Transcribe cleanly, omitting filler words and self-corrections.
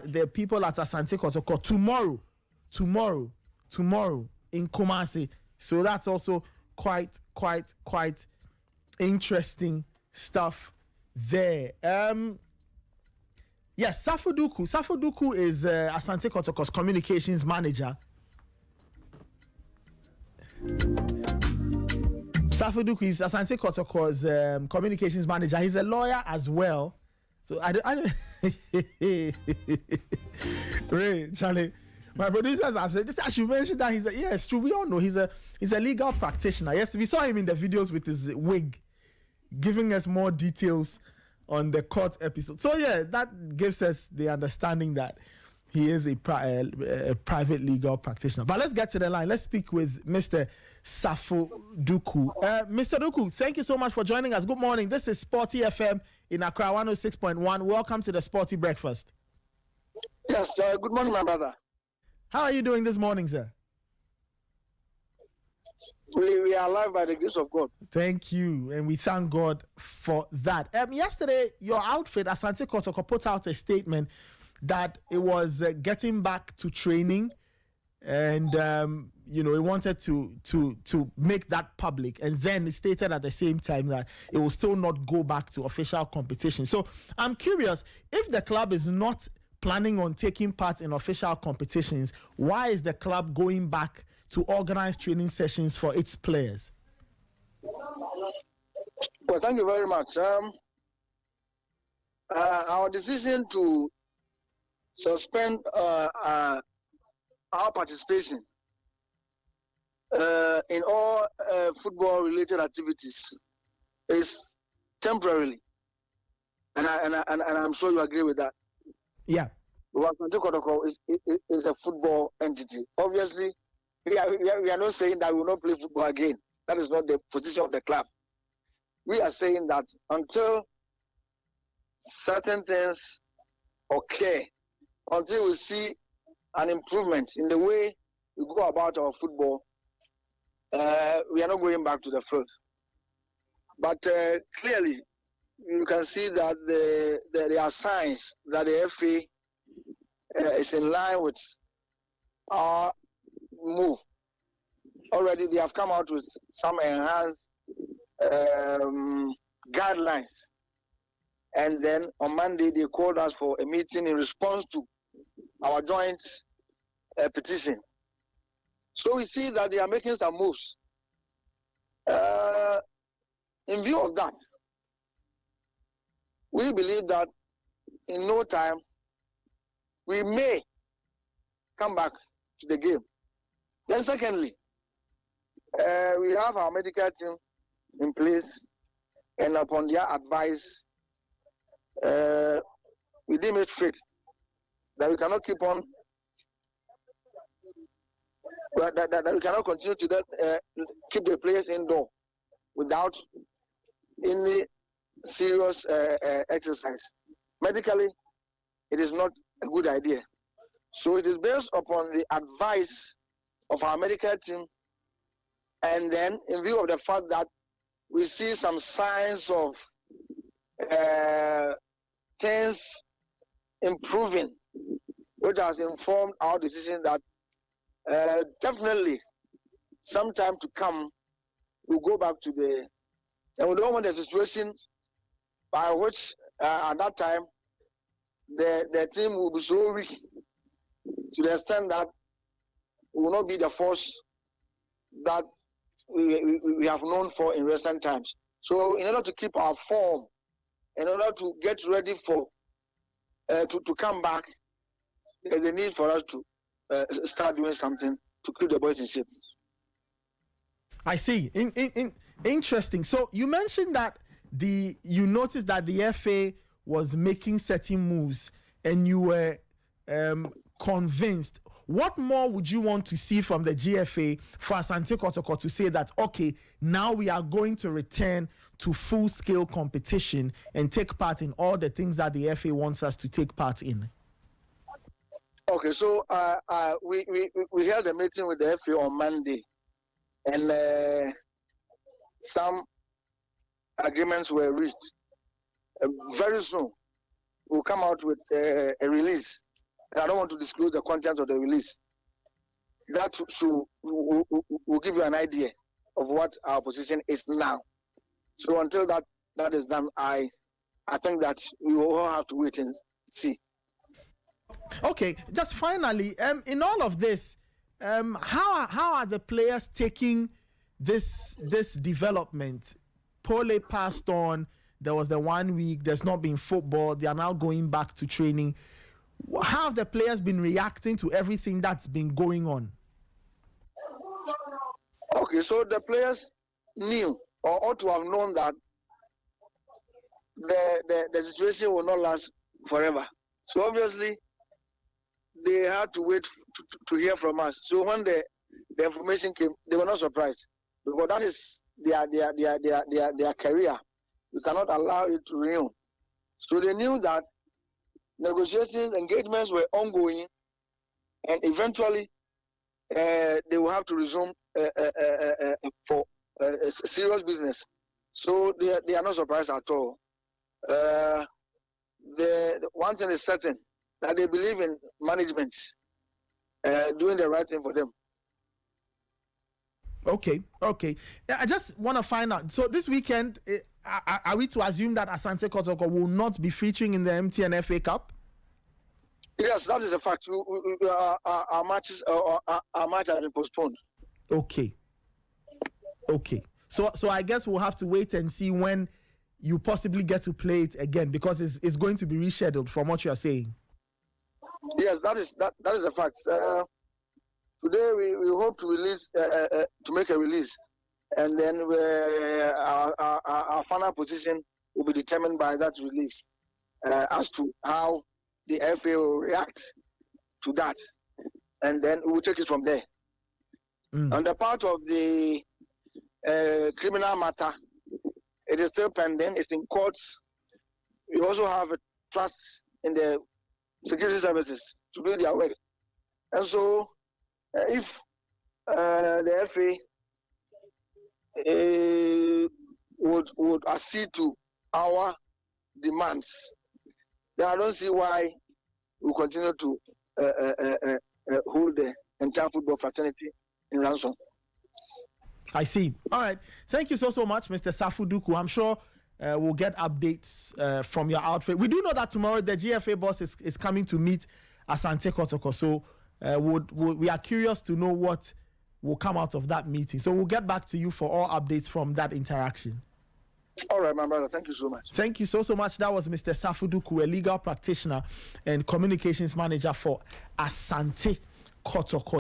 the people at Asante Kotoko tomorrow in Kumasi. So that's also quite interesting stuff there. Yes, Sarfo Duku is Asante Kotoko's communications manager. Sarfo Duku is Asante Kotoko's communications manager. He's a lawyer as well. So I don't Ray, Charlie, my producers are saying, just as you mentioned that it's true. We all know he's a legal practitioner. Yes, we saw him in the videos with his wig, giving us more details on the court episode. So yeah, that gives us the understanding that he is a private legal practitioner. But let's get to the line. Let's speak with Mr. Sarfo Duku. Mr. Duku, thank you so much for joining us. Good morning. This is SportyFM in Accra 106.1. Welcome to the Sporty Breakfast. Yes, good morning, my brother. How are you doing this morning, sir? We are alive by the grace of God. Thank you, and we thank God for that. Yesterday, your outfit, Asante Kotoko, put out a statement that it was getting back to training, and it wanted to make that public, and then it stated at the same time that it will still not go back to official competition. So I'm curious, if the club is not planning on taking part in official competitions, why is the club going back to organize training sessions for its players? Well, thank you very much. Our decision to suspend our participation in all football-related activities is temporarily, and I'm sure you agree with that. Yeah. Asante Kotoko is a football entity. Obviously, we are not saying that we will not play football again. That is not the position of the club. We are saying that until certain things occur, until we see an improvement in the way we go about our football, we are not going back to the field. But clearly, you can see that there are signs that the FA is in line with our move. Already they have come out with some enhanced guidelines. And then on Monday they called us for a meeting in response to our joint petition. So we see that they are making some moves. In view of that, we believe that in no time we may come back to the game. Then secondly, we have our medical team in place, and upon their advice, we deem it fit that we cannot keep on, that we cannot continue to keep the players indoor without any serious exercise. Medically, it is not a good idea. So it is based upon the advice of our medical team, and then in view of the fact that we see some signs of things improving, which has informed our decision that definitely sometime to come we'll go back to and we don't want the situation by which at that time the team will be so weak to the extent that we will not be the force that we have known for in recent times. So in order to keep our form, in order to get ready for to come back, there's a need for us to start doing something to keep the boys in shape. I see. Interesting. So you mentioned that you noticed that the FA was making certain moves, and you were convinced. What more would you want to see from the GFA for Asante Kotoko to say that, okay, now we are going to return to full-scale competition and take part in all the things that the FA wants us to take part in? Okay, so we held a meeting with the FA on Monday, and some agreements were reached. Very soon, we'll come out with a release and I don't want to disclose the content of the release. That will give you an idea of what our position is now. So until that is done, I think that we will all have to wait and see. Okay, just finally, in all of this, how are the players taking this development? Pole passed on. There was the 1 week. There's not been football. They are now going back to training. How have the players been reacting to everything that's been going on? Okay, so the players knew or ought to have known that the situation will not last forever. So obviously, they had to wait to hear from us. So when the information came, they were not surprised, because that is their career. You cannot allow it to renew. So they knew that negotiations, engagements were ongoing, and eventually they will have to resume for serious business. So they are not surprised at all. The one thing is certain, that they believe in management doing the right thing for them. Okay. I just want to find out. So this weekend, are we to assume that Asante Kotoko will not be featuring in the MTN FA Cup? Yes, that is a fact. Our match has been postponed. Okay. So I guess we'll have to wait and see when you possibly get to play it again, because it's going to be rescheduled from what you are saying. Yes, that is a fact. Today we hope to release to make a release, and then our final position will be determined by that release as to how the FA will react to that, and then we will take it from there. On the part of the criminal matter, it is still pending. It's in courts. We also have a trust in the security services to do their work, and so if the FA would accede to our demands, then I don't see why we continue to hold the entire football fraternity in ransom. I see. All right. Thank you so much, Mr. Sarfo Duku. I'm sure we'll get updates from your outfit. We do know that tomorrow the GFA boss is coming to meet Asante Kotoko. So we are curious to know what will come out of that meeting. So we'll get back to you for all updates from that interaction. All right, my brother. Thank you so much. Thank you so much. That was Mr. Sarfo Duku, a legal practitioner and communications manager for Asante Kotoko.